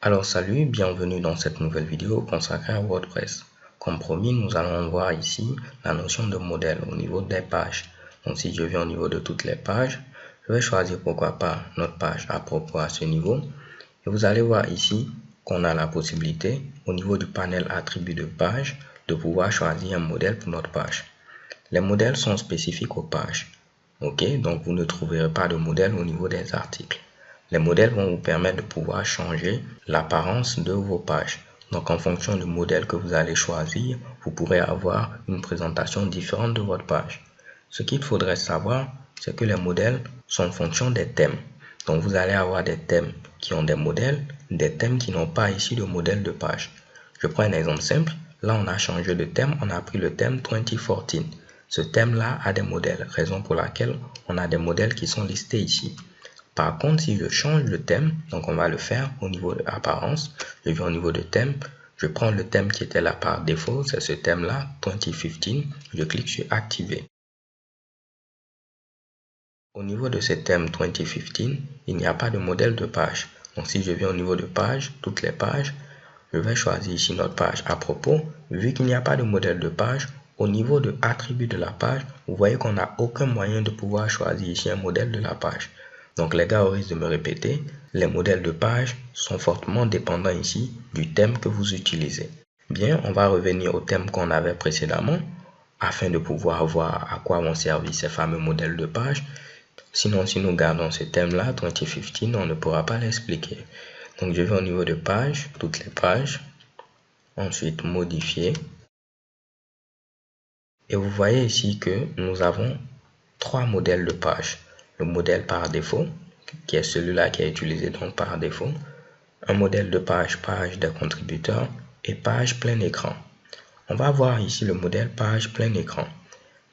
Alors salut, bienvenue dans cette nouvelle vidéo consacrée à WordPress. Comme promis, nous allons voir ici la notion de modèle au niveau des pages. Donc si je viens au niveau de toutes les pages, je vais choisir pourquoi pas notre page à propos à ce niveau. Et vous allez voir ici qu'on a la possibilité au niveau du panel attributs de page de pouvoir choisir un modèle pour notre page. Les modèles sont spécifiques aux pages. Ok, donc vous ne trouverez pas de modèle au niveau des articles. Les modèles vont vous permettre de pouvoir changer l'apparence de vos pages. Donc en fonction du modèle que vous allez choisir, vous pourrez avoir une présentation différente de votre page. Ce qu'il faudrait savoir, c'est que les modèles sont en fonction des thèmes. Donc vous allez avoir des thèmes qui ont des modèles, des thèmes qui n'ont pas ici de modèle de page. Je prends un exemple simple. Là, on a changé de thème, on a pris le thème 2014. Ce thème-là a des modèles, raison pour laquelle on a des modèles qui sont listés ici. Par contre, si je change le thème, donc on va le faire au niveau de apparence, je vais au niveau de thème, je prends le thème qui était là par défaut, c'est ce thème-là, 2015, je clique sur activer. Au niveau de ce thème 2015, il n'y a pas de modèle de page. Donc si je viens au niveau de page, toutes les pages, je vais choisir ici notre page à propos. Vu qu'il n'y a pas de modèle de page, au niveau de attributs de la page, vous voyez qu'on n'a aucun moyen de pouvoir choisir ici un modèle de la page. Donc les gars, au risque de me répéter, les modèles de page sont fortement dépendants ici du thème que vous utilisez. Bien, on va revenir au thème qu'on avait précédemment afin de pouvoir voir à quoi vont servir ces fameux modèles de page. Sinon, si nous gardons ce thème-là, 2015, on ne pourra pas l'expliquer. Donc, je vais au niveau de page, toutes les pages. Ensuite, modifier. Et vous voyez ici que nous avons trois modèles de page. Le modèle par défaut, qui est celui-là qui est utilisé donc par défaut. Un modèle de page, page des contributeurs et page plein écran. On va voir ici le modèle page plein écran.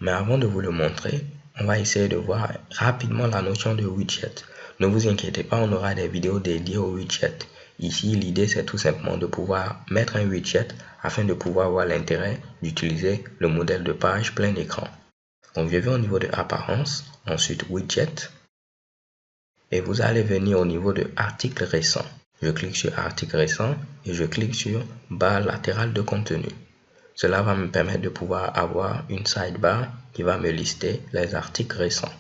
Mais avant de vous le montrer, on va essayer de voir rapidement la notion de widget. Ne vous inquiétez pas, on aura des vidéos dédiées au widget. Ici, l'idée c'est tout simplement de pouvoir mettre un widget afin de pouvoir voir l'intérêt d'utiliser le modèle de page plein écran. Donc je vais au niveau de apparence, ensuite widget. Et vous allez venir au niveau de article récent. Je clique sur article récent et je clique sur barre latérale de contenu. Cela va me permettre de pouvoir avoir une sidebar qui va me lister les articles récents.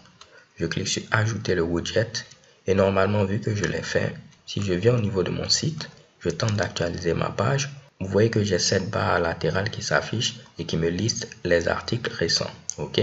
Je clique sur ajouter le widget et normalement, vu que je l'ai fait, si je viens au niveau de mon site, je tente d'actualiser ma page. Vous voyez que j'ai cette barre latérale qui s'affiche et qui me liste les articles récents. Ok?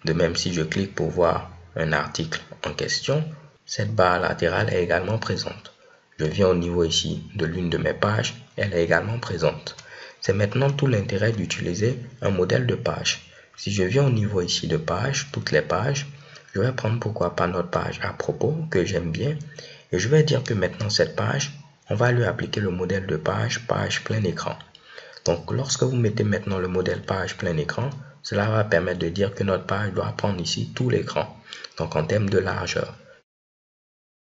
De même, si je clique pour voir un article en question, cette barre latérale est également présente. Je viens au niveau ici de l'une de mes pages, elle est également présente. C'est maintenant tout l'intérêt d'utiliser un modèle de page. Si je viens au niveau ici de page, toutes les pages, je vais prendre pourquoi pas notre page à propos que j'aime bien. Et je vais dire que maintenant cette page, on va lui appliquer le modèle de page, page plein écran. Donc lorsque vous mettez maintenant le modèle page plein écran, cela va permettre de dire que notre page doit prendre ici tout l'écran. Donc en termes de largeur.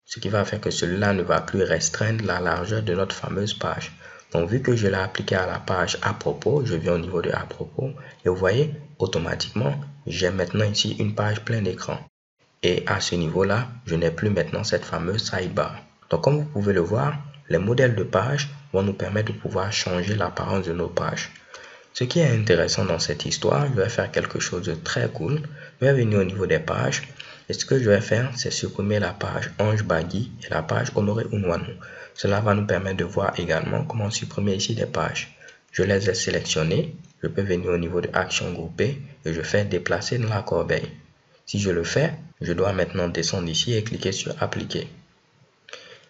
Ce qui va faire que celui-là ne va plus restreindre la largeur de notre fameuse page. Donc, vu que je l'ai appliqué à la page à propos, je viens au niveau de à propos et vous voyez, automatiquement, j'ai maintenant ici une page plein écran. Et à ce niveau-là, je n'ai plus maintenant cette fameuse sidebar. Donc, comme vous pouvez le voir, les modèles de page vont nous permettre de pouvoir changer l'apparence de nos pages. Ce qui est intéressant dans cette histoire, je vais faire quelque chose de très cool. Je vais venir au niveau des pages. Et ce que je vais faire, c'est supprimer la page Ange Bagui et la page Honoré Unwanou. Cela va nous permettre de voir également comment supprimer ici des pages. Je les ai sélectionnées. Je peux venir au niveau de Action groupée et je fais déplacer dans la corbeille. Si je le fais, je dois maintenant descendre ici et cliquer sur Appliquer.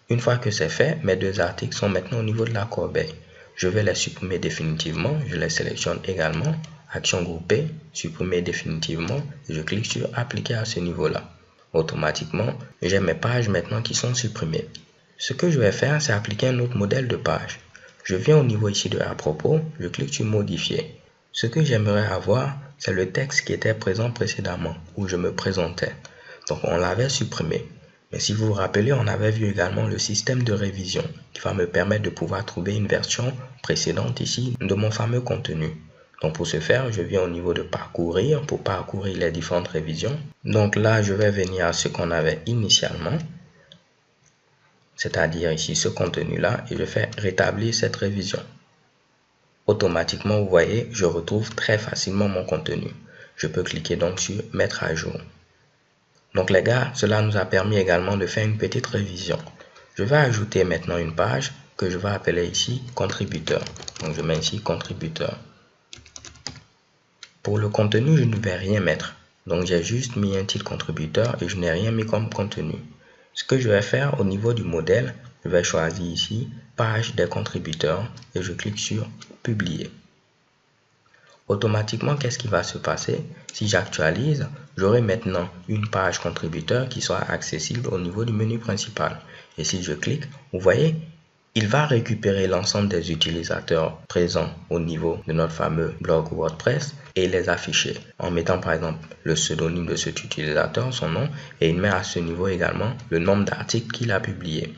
Une fois que c'est fait, mes deux articles sont maintenant au niveau de la corbeille. Je vais les supprimer définitivement. Je les sélectionne également. Action groupée, supprimer définitivement. Et je clique sur Appliquer à ce niveau-là. Automatiquement, j'ai mes pages maintenant qui sont supprimées. Ce que je vais faire, c'est appliquer un autre modèle de page. Je viens au niveau ici de à propos. Je clique sur Modifier. Ce que j'aimerais avoir, c'est le texte qui était présent précédemment, où je me présentais. Donc, on l'avait supprimé. Mais si vous vous rappelez, on avait vu également le système de révision qui va me permettre de pouvoir trouver une version précédente ici de mon fameux contenu. Donc pour ce faire, je viens au niveau de parcourir pour parcourir les différentes révisions. Donc là, je vais venir à ce qu'on avait initialement. c'est-à-dire ici ce contenu-là, et je fais rétablir cette révision. Automatiquement, vous voyez, je retrouve très facilement mon contenu. Je peux cliquer donc sur mettre à jour. Donc les gars, cela nous a permis également de faire une petite révision. Je vais ajouter maintenant une page que je vais appeler ici contributeur. Donc je mets ici contributeur. Pour le contenu, je ne vais rien mettre. Donc j'ai juste mis un titre contributeur et je n'ai rien mis comme contenu. Ce que je vais faire au niveau du modèle, je vais choisir ici page des contributeurs et je clique sur publier. Automatiquement, qu'est-ce qui va se passer? Si j'actualise, j'aurai maintenant une page contributeur qui sera accessible au niveau du menu principal. Et si je clique, vous voyez, il va récupérer l'ensemble des utilisateurs présents au niveau de notre fameux blog WordPress et les afficher en mettant par exemple le pseudonyme de cet utilisateur, son nom, et il met à ce niveau également le nombre d'articles qu'il a publié.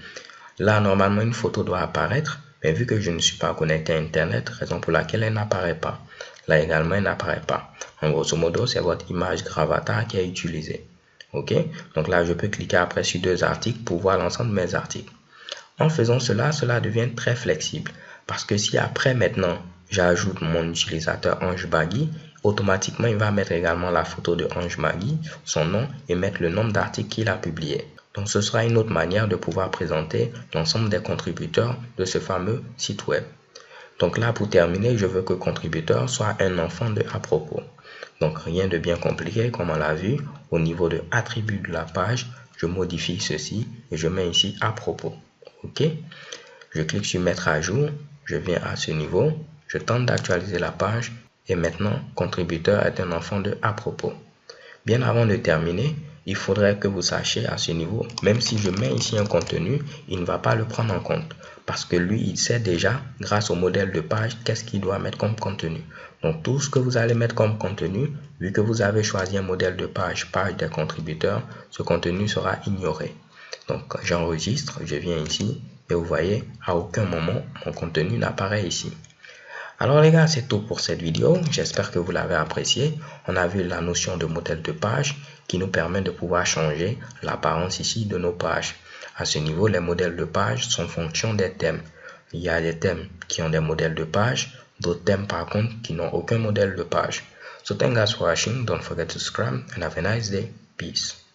Là, normalement, une photo doit apparaître, mais vu que je ne suis pas connecté à Internet, raison pour laquelle elle n'apparaît pas. Là également, elle n'apparaît pas. En grosso modo, c'est votre image Gravatar qui est utilisée. Ok? Donc là, je peux cliquer après sur 2 articles pour voir l'ensemble de mes articles. En faisant cela, cela devient très flexible. Parce que si après maintenant, j'ajoute mon utilisateur Ange Baggy, automatiquement, il va mettre également la photo de Ange Baggy, son nom, et mettre le nombre d'articles qu'il a publié. Donc, ce sera une autre manière de pouvoir présenter l'ensemble des contributeurs de ce fameux site web. Donc là, pour terminer, je veux que contributeur soit un enfant de à propos. Donc rien de bien compliqué, comme on l'a vu. Au niveau de attributs de la page, je modifie ceci et je mets ici à propos. Ok. Je clique sur mettre à jour. Je viens à ce niveau. Je tente d'actualiser la page. Et maintenant, contributeur est un enfant de à propos. Bien avant de terminer, il faudrait que vous sachiez à ce niveau, même si je mets ici un contenu, il ne va pas le prendre en compte. Parce que lui, il sait déjà, grâce au modèle de page, qu'est-ce qu'il doit mettre comme contenu. Donc, tout ce que vous allez mettre comme contenu, vu que vous avez choisi un modèle de page, page des contributeurs, ce contenu sera ignoré. Donc, j'enregistre, je viens ici, et vous voyez, à aucun moment, mon contenu n'apparaît ici. Alors les gars, c'est tout pour cette vidéo. J'espère que vous l'avez apprécié. On a vu la notion de modèle de page qui nous permet de pouvoir changer l'apparence ici de nos pages. À ce niveau, les modèles de page sont en fonction des thèmes. Il y a des thèmes qui ont des modèles de page, d'autres thèmes par contre qui n'ont aucun modèle de page. So thank you guys for watching. Don't forget to subscribe and have a nice day. Peace.